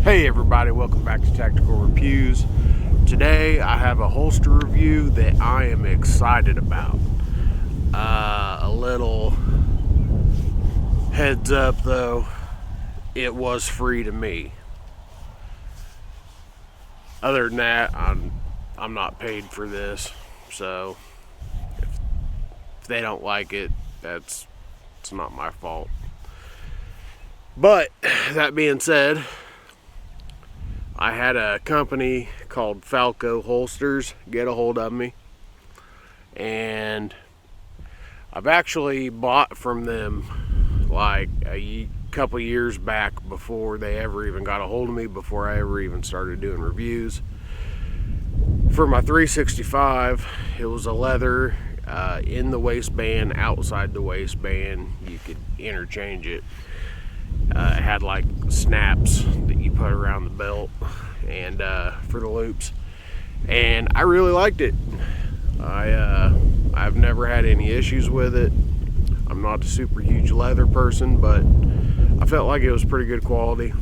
Hey everybody, welcome back to Tactical Reviews. Today I have a holster review that I am excited about. A little heads up though, it was free to me. Other than that, I'm not paid for this, so if they don't like it, it's not my fault. But that being said, I had a company called Falco Holsters get a hold of me, and I've actually bought from them like a couple years back before they ever even got a hold of me, before I ever even started doing reviews. For my 365, it was a leather in the waistband, outside the waistband. You could interchange it. It had like snaps that you put around the belt and for the loops, and I really liked it. I've never had any issues with it. I'm not a super huge leather person, but I felt like it was pretty good quality.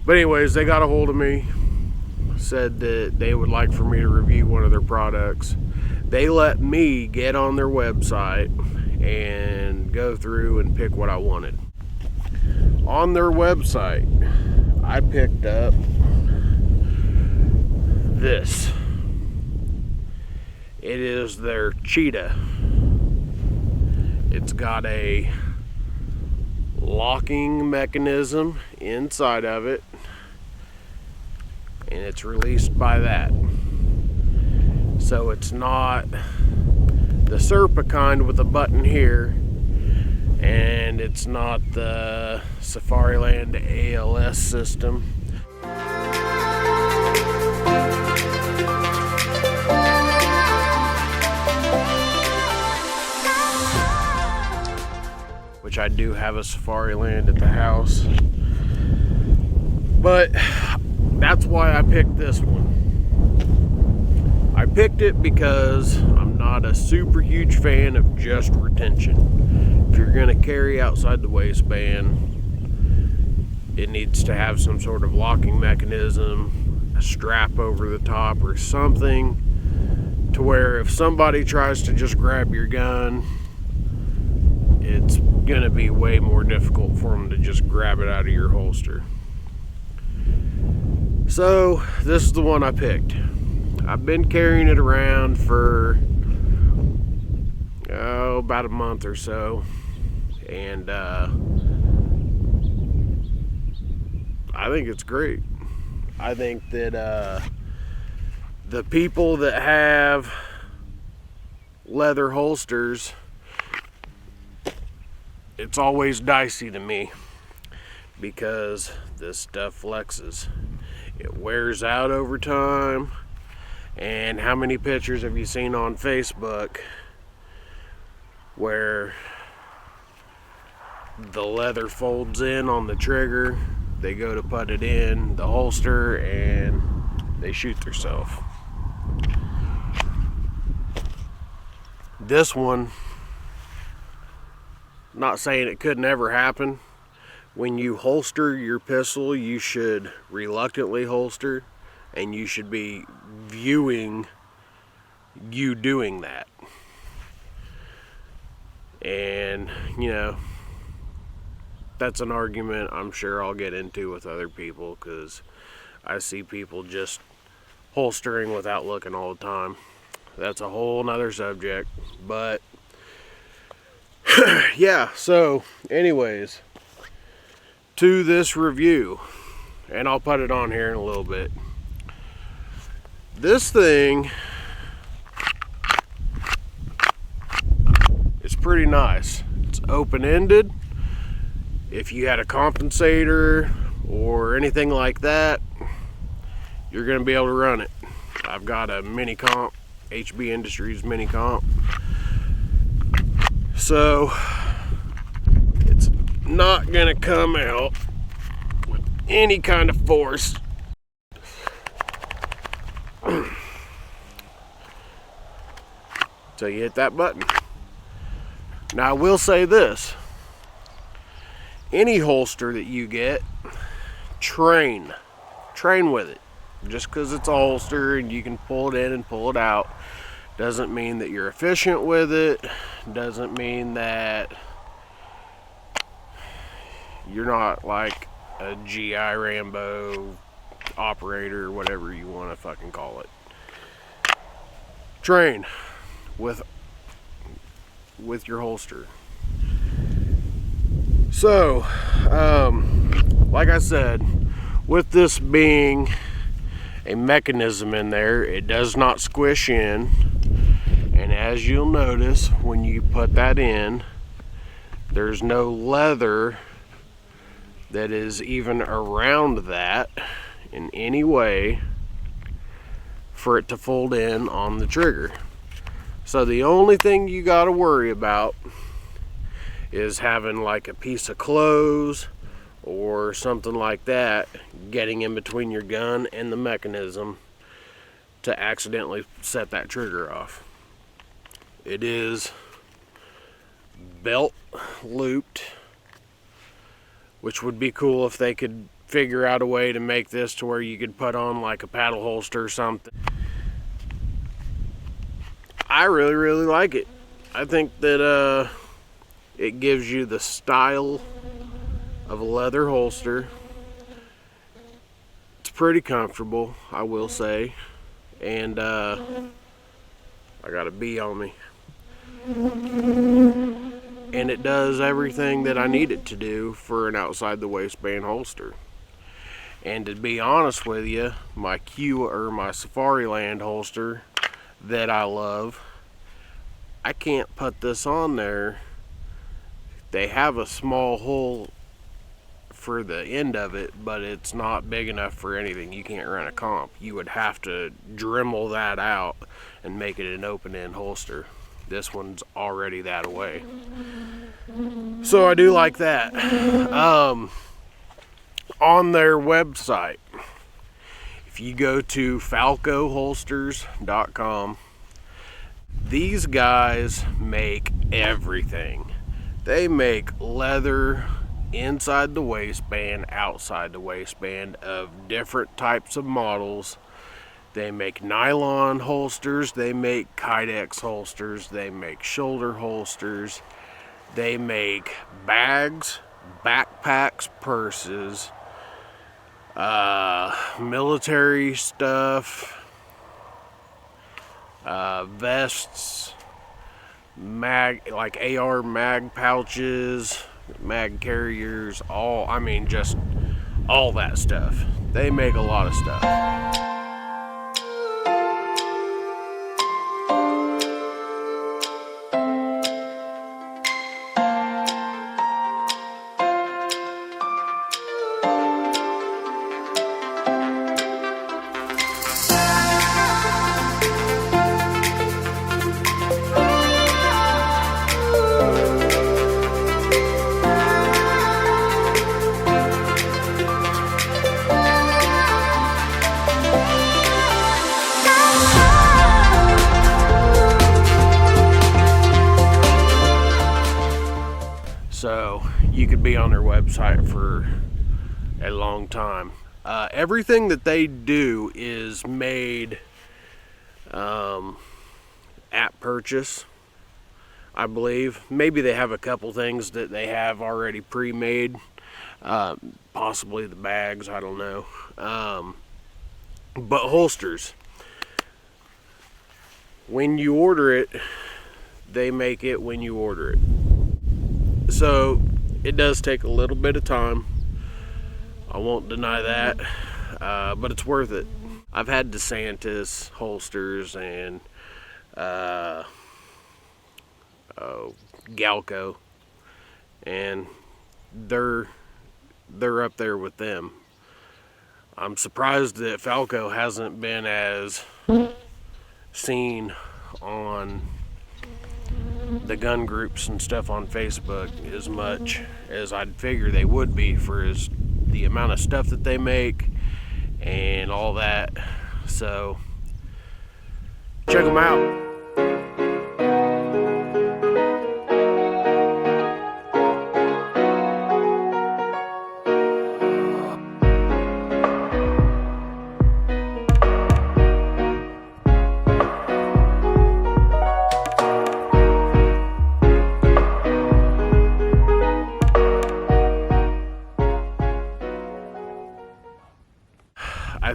But anyways, they got a hold of me, said that they would like for me to review one of their products. They let me get on their website and go through and pick what I wanted. On their website, I picked up this. It is their Cheetah. It's got a locking mechanism inside of it, and it's released by that. So it's not the Serpa kind with a button here, and it's not the Safariland ALS system. Which I do have a Safariland at the house. But that's why I picked this one. I picked it because I'm not a super huge fan of just retention. If you're going to carry outside the waistband, it needs to have some sort of locking mechanism, a strap over the top or something, to where if somebody tries to just grab your gun, it's going to be way more difficult for them to just grab it out of your holster. So this is the one I picked. I've been carrying it around for about a month or so, and I think it's great. I think that the people that have leather holsters, it's always dicey to me because this stuff flexes. It wears out over time. And how many pictures have you seen on Facebook where the leather folds in on the trigger, they go to put it in the holster, and they shoot themselves? This one, not saying it could never happen. When you holster your pistol, you should reluctantly holster, and you should be viewing you doing that. And, you know, that's an argument I'm sure I'll get into with other people, because I see people just holstering without looking all the time. That's a whole nother subject. But yeah, so anyways, to this review, and I'll put it on here in a little bit. This thing is pretty nice. It's open-ended. If you had a compensator or anything like that, you're going to be able to run it. I've got a mini comp, HB Industries mini comp. So it's not going to come out with any kind of force. till you hit that button. Now I will say this, any holster that you get, train with it. Just because it's a holster and you can pull it in and pull it out doesn't mean that you're efficient with it, doesn't mean that you're not like a GI Rambo operator, whatever you want to fucking call it. Train with your holster. So, like I said, with this being a mechanism in there, it does not squish in, and as you'll notice when you put that in, there's no leather that is even around that in any way for it to fold in on the trigger. So the only thing you got to worry about is having like a piece of clothes or something like that getting in between your gun and the mechanism to accidentally set that trigger off. It is belt looped, which would be cool if they could figure out a way to make this to where you could put on like a paddle holster or something. I really like it. I think that it gives you the style of a leather holster. It's pretty comfortable, I will say, and I got a bee on me. And it does everything that I need it to do for an outside the waistband holster. And to be honest with you, my Safariland holster that I love, I can't put this on there. They have a small hole for the end of it, but it's not big enough for anything. You can't run a comp. You would have to Dremel that out and make it an open-end holster. This one's already that way. So I do like that. On their website, if you go to falcoholsters.com, these guys make everything. They make leather inside the waistband, outside the waistband of different types of models. They make nylon holsters, they make Kydex holsters, they make shoulder holsters, they make bags, backpacks, purses, military stuff, vests, like AR mag pouches, mag carriers, just all that stuff. They make a lot of stuff. So you could be on their website for a long time. Everything that they do is made at purchase, I believe. Maybe they have a couple things that they have already pre-made, possibly the bags, I don't know. But holsters, when you order it, they make it when you order it. So it does take a little bit of time, I won't deny that, but it's worth it. I've had DeSantis holsters and Galco, and they're up there with them. I'm surprised that Falco hasn't been as seen on the gun groups and stuff on Facebook as much as I'd figure they would be for the amount of stuff that they make and all that. So check them out.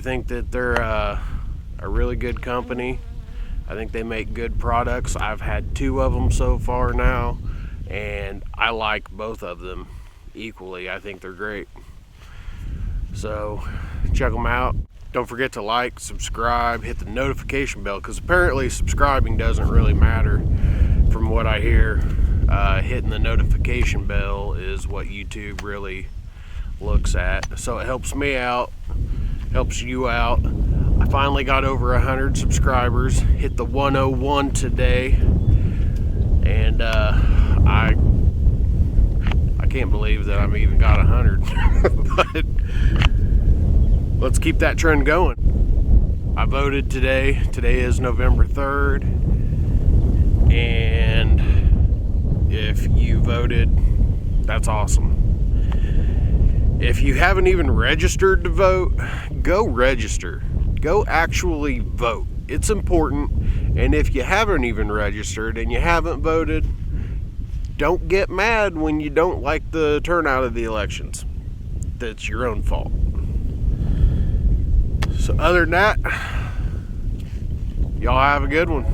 think that they're a really good company. I think they make good products. I've had 2 of them so far now, and I like both of them equally. I think they're great. So check them out. Don't forget to like, subscribe, hit the notification bell, because apparently subscribing doesn't really matter from what I hear. Hitting the notification bell is what YouTube really looks at. So it helps me out, helps you out. I finally got over 100 subscribers, hit the 101 today, and I can't believe that I've even got 100. But let's keep that trend going. I voted today. Today is November 3rd, and if you voted, that's awesome. If you haven't even registered to vote, go register. Go actually vote. It's important. And if you haven't even registered and you haven't voted, don't get mad when you don't like the turnout of the elections. That's your own fault. So other than that, y'all have a good one.